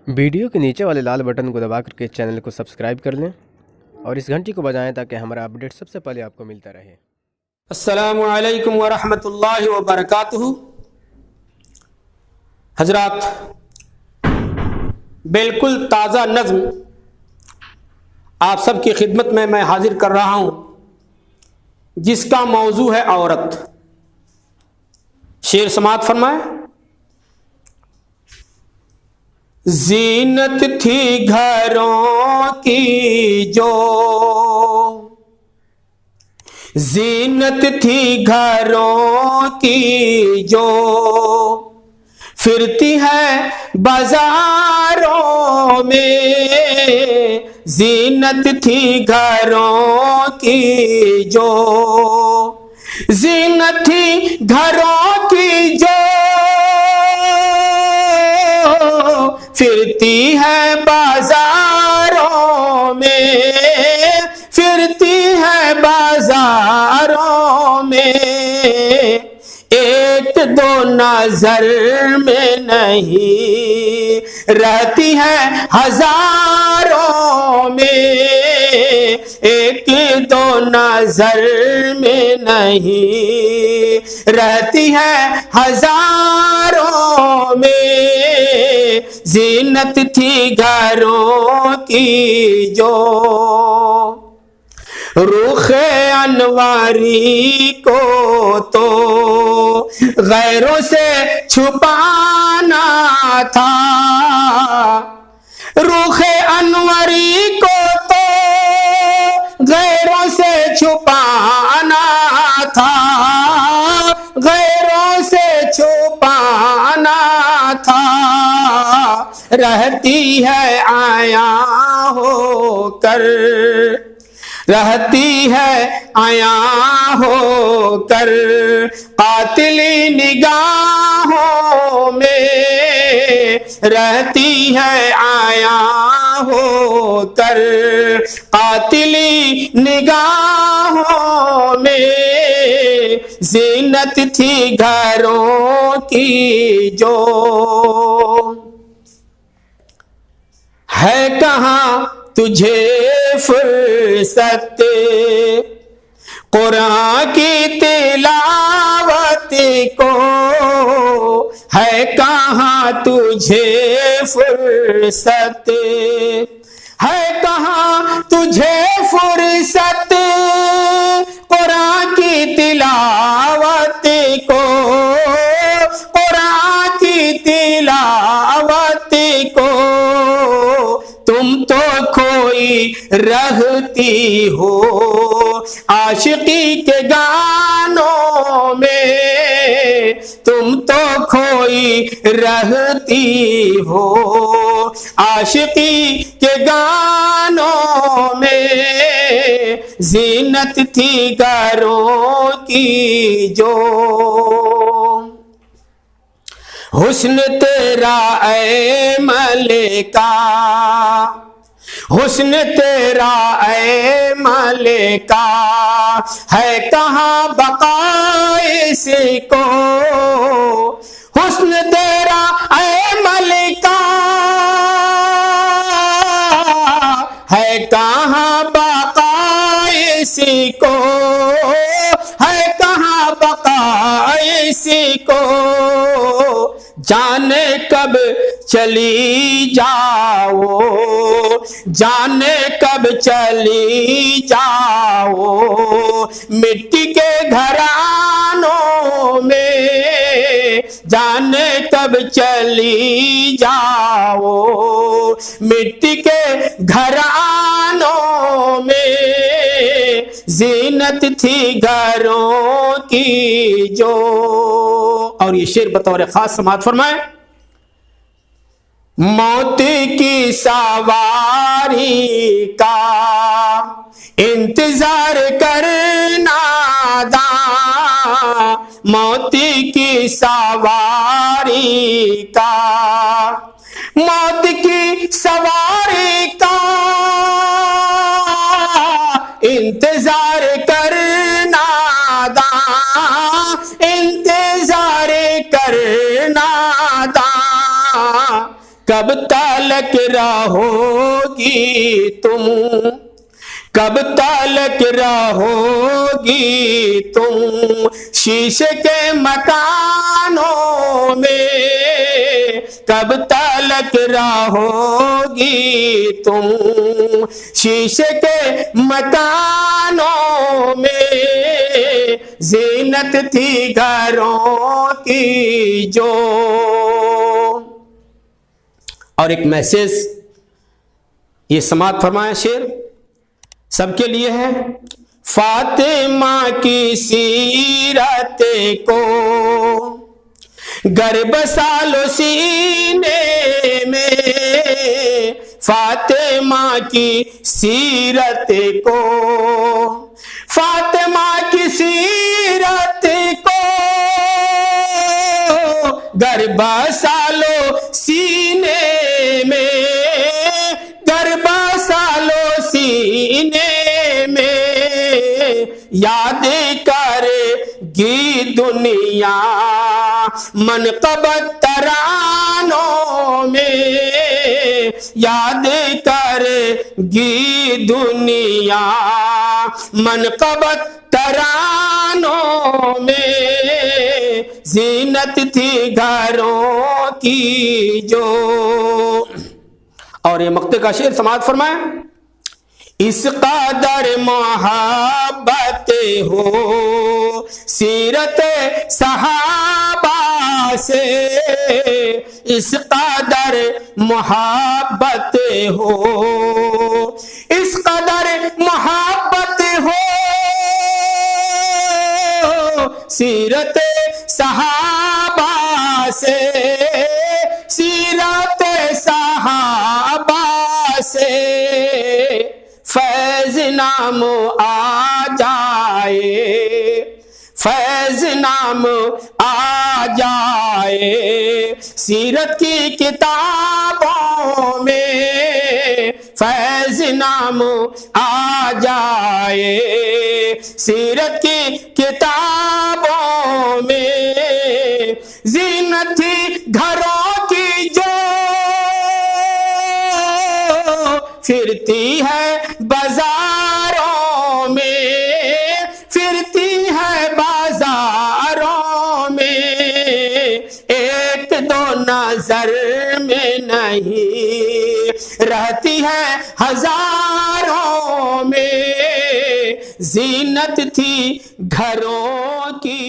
Video کے نیچے والے لال بٹن کو دبا کر کے چینل کو سبسکرائب کر لیں اور اس گھنٹی کو بجائیں تاکہ ہمارا اپڈیٹ سب سے پہلے آپ کو ملتا رہے۔ السلام علیکم ورحمۃ اللہ وبرکاتہ۔ حضرات، بالکل تازہ نظم آپ سب کی خدمت میں حاضر کر رہا ہوں، جس کا موضوع ہے عورت۔ شعر سماعت فرمائے۔ زینت تھی گھروں کی جو، زینت تھی گھروں کی جو پھرتی ہے بازاروں میں، زینت تھی گھروں کی جو، زینت تھی گھروں کی جو پھرتی ہے بازاروں میں، پھرتی ہے بازاروں میں، ایک دو نظر میں نہیں رہتی ہے ہزاروں میں، ایک دو نظر میں نہیں رہتی ہے ہزاروں میں، زینت تھی گھروں کی جو۔ رخ انواری کو تو غیروں سے چھپانا تھا، رخ انواری کو تو غیروں سے چھپانا تھا، غیروں سے چھپانا تھا، رہتی ہے عیاں ہو کر، رہتی ہے عیاں ہو کر قاتلی نگاہوں میں، رہتی ہے عیاں ہو کر قاتلی نگاہوں میں، زینت تھی گھروں کی جو۔ ہے کہاں تجھے فرصت قرآن کی تلاوت کو، ہے کہاں تجھے فرصت، ہے کہاں تجھے فرصت قرآن کی تلاوت کو، قرآن کی تلاوت کو، تم تو کھوئی رہتی ہو عاشقی کے گانوں میں، تم تو کھوئی رہتی ہو عاشقی کے گانوں میں، زینت تھی گھروں کی جو۔ حسن تیرا اے ملکہ، حسن تیرا اے ملکہ، ہے کہاں بقا اس کو، حسن تیرا اے ملکہ، ہے کہاں بقا اس کو، ہے کہاں بقا اس کو، جانے کب چلی جاؤ، جانے کب چلی جاؤ مٹی کے گھرانوں میں، جانے کب چلی جاؤ مٹی کے گھرانوں میں، زینت تھی گھروں کی جو۔ اور یہ شعر بطور خاص سماعت فرمائے۔ موت کی سواری کا انتظار کرنا داں، موت کی سواری کا، موت کی سواری کا انتظار کرنا داں، انتظار کرنا داں، کب تلک رہوگی تم، کب تلک رہوگی تم شیشے کے مکانوں میں، کب تلک رہوگی تم شیشے کے مکانوں میں، زینت تھی گھروں کی جو۔ اور ایک میسج یہ سماعت فرمایا شعر سب کے لیے ہے۔ فاطمہ کی سیرت کو گر بسالو سینے میں، فاطمہ کی سیرت کو، فاطمہ کی سیرت کو گر بسالو سینے میں، گر بسالو سینے میں، یاد کرے گی دنیا منقبت ترانوں میں، یاد کرے گی دنیا منقبت ترانوں میں، زینت تھی گھروں کی جو۔ اور یہ مقطع کا شعر سماعت فرمائیں۔ اس قدر محبت ہو سیرت صحابہ سے، اس قدر محبت ہو، اس قدر محبت ہو سیرت صحابہ سے، سیرت صحابہ سے، فیض نام آ جائے، فیض نام آ جائے سیرت کی کتابوں میں، فیض نام آ جائے سیرت کی کتابوں میں، زینت تھی گھروں کی جو پھرتی ہے بازاروں میں، پھرتی ہے بازاروں میں، ایک دو نظر میں نہیں رہتی ہے ہزاروں میں، زینت تھی گھروں کی